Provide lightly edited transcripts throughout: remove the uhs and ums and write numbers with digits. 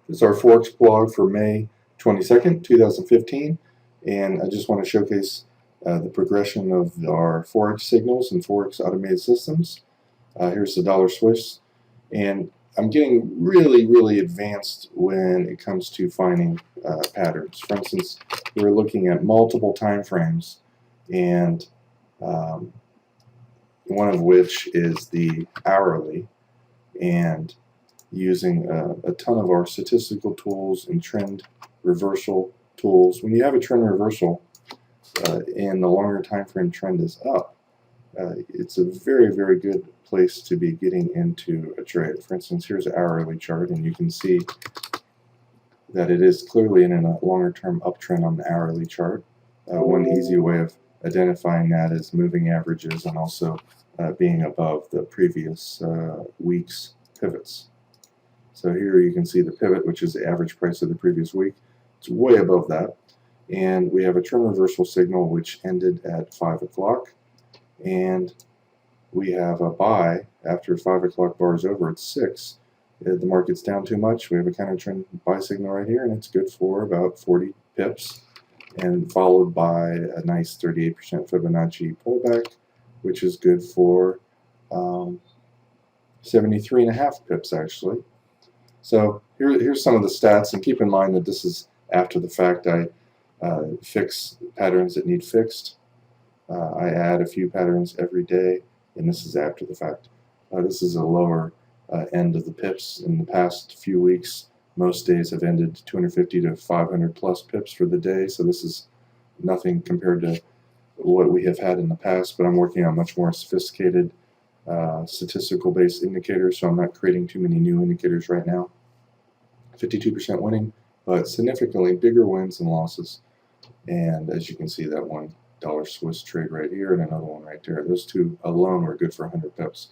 It's our Forex blog for May 22nd, 2015, and I just want to showcase the progression of our Forex signals and Forex automated systems. Here's the dollar Swiss, and I'm getting really advanced when it comes to finding patterns. For instance, we're looking at multiple time frames, and one of which is the hourly, and using a ton of our statistical tools and trend reversal tools. When you have a trend reversal and the longer time frame trend is up, it's a very good place to be getting into a trade. For instance, here's an hourly chart, and you can see that it is clearly in a longer term uptrend on the hourly chart. One easy way of identifying that is moving averages and also being above the previous week's pivots. So here you can see the pivot, which is the average price of the previous week. It's way above that. And we have a trend reversal signal which ended at 5 o'clock. And we have a buy after 5 o'clock bar is over at 6. If the market's down too much, we have a counter trend buy signal right here, and it's good for about 40 pips. And followed by a nice 38% Fibonacci pullback, which is good for 73.5 pips actually. So here's some of the stats, and keep in mind that this is after the fact. I fix patterns that need fixed. I add a few patterns every day, and this is after the fact. This is a lower end of the pips. In the past few weeks, most days have ended 250 to 500 plus pips for the day, so this is nothing compared to what we have had in the past, but I'm working on much more sophisticated statistical based indicators, so I'm not creating too many new indicators right now. 52% winning, but significantly bigger wins than losses. And as you can see, that $1 Swiss trade right here and another one right there, those two alone were good for 100 pips,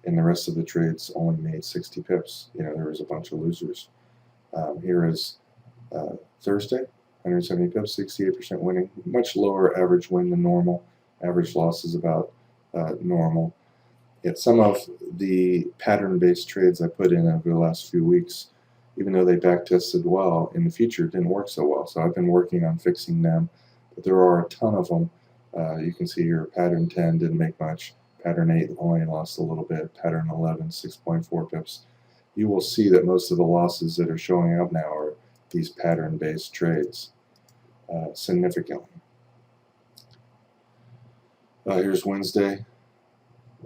and the rest of the trades only made 60 pips. You know, there was a bunch of losers. Here is Thursday, 170 pips, 68% winning, much lower average win than normal. Average loss is about normal. Yet some of the pattern-based trades I put in over the last few weeks, even though they backtested well, in the future didn't work so well. So I've been working on fixing them, but there are a ton of them. You can see here pattern 10 didn't make much, pattern 8 only lost a little bit, pattern 11 6.4 pips. You will see that most of the losses that are showing up now are these pattern-based trades significantly. Here's Wednesday.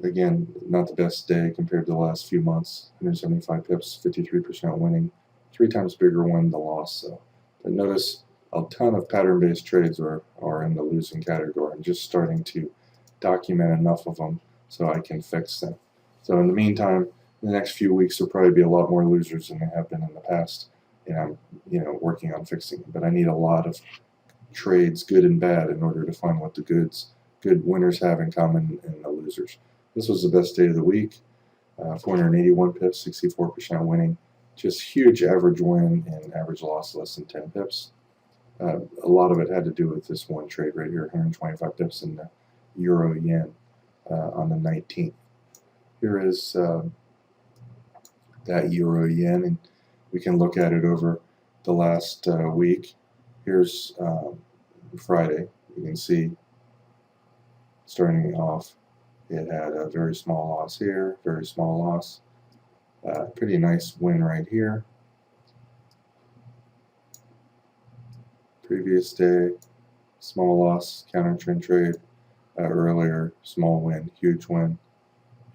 Again, not the best day compared to the last few months. 175 pips, 53% winning, 3 times bigger win than loss. So, but notice a ton of pattern-based trades are in the losing category. I'm just starting to document enough of them so I can fix them. So in the meantime, the next few weeks will probably be a lot more losers than there have been in the past, and I'm working on fixing them. But I need a lot of trades, good and bad, in order to find what the good winners have in common and the losers. This was the best day of the week. 481 pips, 64% winning. Just huge average win and average loss less than 10 pips. A lot of it had to do with this one trade right here, 125 pips in the euro yen on the 19th. Here is that euro yen, and we can look at it over the last week. Here's Friday. You can see starting off, it had a very small loss here, very small loss. Pretty nice win right here. Previous day, small loss, counter trend trade. Earlier, small win, huge win.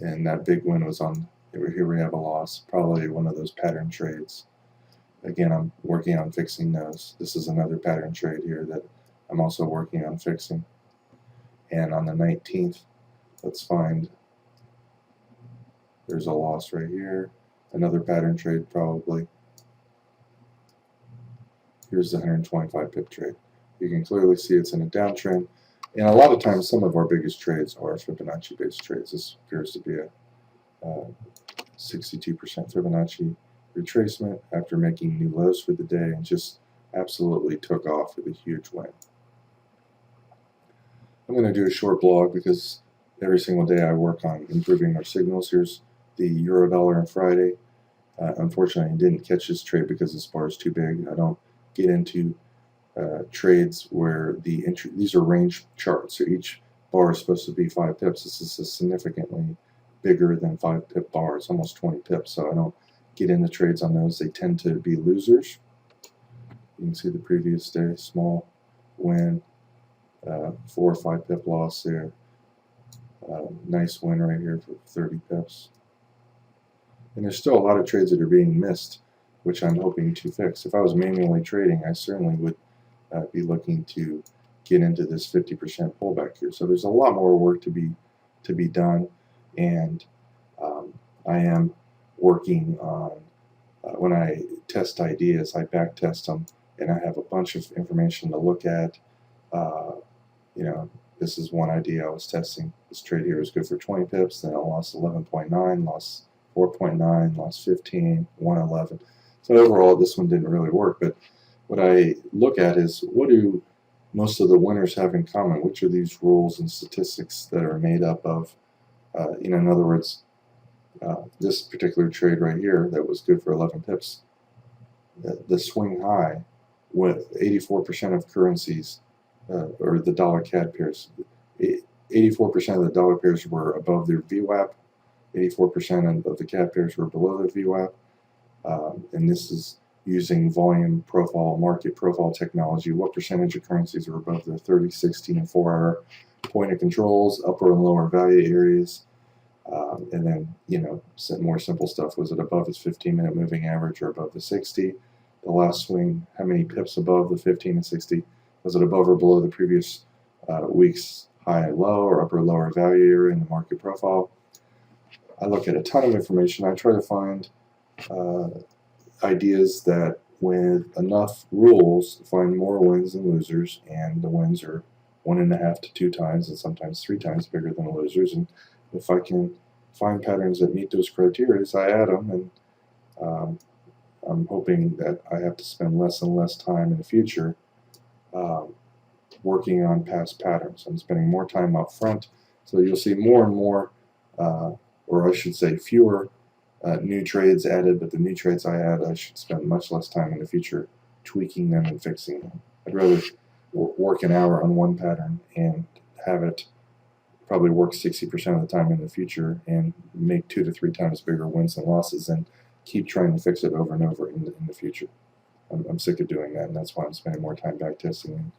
And that big win was on, here we have a loss, probably one of those pattern trades. Again, I'm working on fixing those. This is another pattern trade here that I'm also working on fixing. And on the 19th, let's find, there's a loss right here, another pattern trade probably. Here's the 125 pip trade. You can clearly see it's in a downtrend, and a lot of times some of our biggest trades are Fibonacci based trades. This appears to be a 62% Fibonacci retracement after making new lows for the day, and just absolutely took off with a huge win. I'm going to do a short blog because every single day I work on improving our signals. Here's the euro dollar on Friday. Unfortunately, I didn't catch this trade because this bar is too big. I don't get into trades where these are range charts, so each bar is supposed to be 5 pips. This is a significantly bigger than 5 pip bar. It's almost 20 pips, so I don't get into trades on those. They tend to be losers. You can see the previous day, small win, 4 or 5 pip loss there. Nice win right here for 30 pips. And there's still a lot of trades that are being missed, which I'm hoping to fix. If I was manually trading, I certainly would be looking to get into this 50% pullback here. So there's a lot more work to be done, and I am working on when I test ideas, I back test them, and I have a bunch of information to look at. You know, this is one idea I was testing. This trade here was good for 20 pips, then I lost 11.9, lost 4.9, lost 15, 111. So overall, this one didn't really work. But what I look at is, what do most of the winners have in common? Which are these rules and statistics that are made up of, you know, in other words, this particular trade right here that was good for 11 pips, the swing high with 84% of currencies, or the dollar CAD pairs, 84% of the dollar pairs were above their VWAP, 84% of the CAD pairs were below their VWAP, and this is using volume profile, market profile technology. What percentage of currencies are above the 30, 60, and 4-hour point of controls, upper and lower value areas, and then, you know, some more simple stuff. Was it above its 15-minute moving average or above the 60? The last swing, how many pips above the 15 and 60? Was it above or below the previous week's high and low, or upper or lower value area in the market profile? I look at a ton of information. I try to find ideas that, with enough rules, find more wins than losers, and the wins are 1.5 to 2 times and sometimes 3 times bigger than the losers. And if I can find patterns that meet those criteria, I add them, and I'm hoping that I have to spend less and less time in the future working on past patterns. I'm spending more time up front, so you'll see more and more, or I should say fewer new trades added, but the new trades I add, I should spend much less time in the future tweaking them and fixing them. I'd rather work an hour on one pattern and have it probably work 60% of the time in the future and make 2 to 3 times bigger wins and losses than keep trying to fix it over and over in the future. I'm sick of doing that, and that's why I'm spending more time backtesting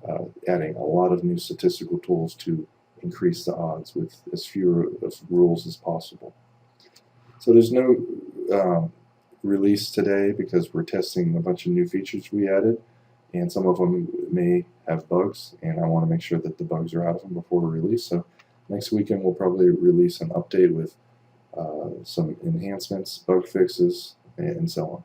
and adding a lot of new statistical tools to increase the odds with as fewer of rules as possible. So there's no release today because we're testing a bunch of new features we added, and some of them may have bugs, and I want to make sure that the bugs are out of them before we release. So next weekend we'll probably release an update with some enhancements, bug fixes, and so on.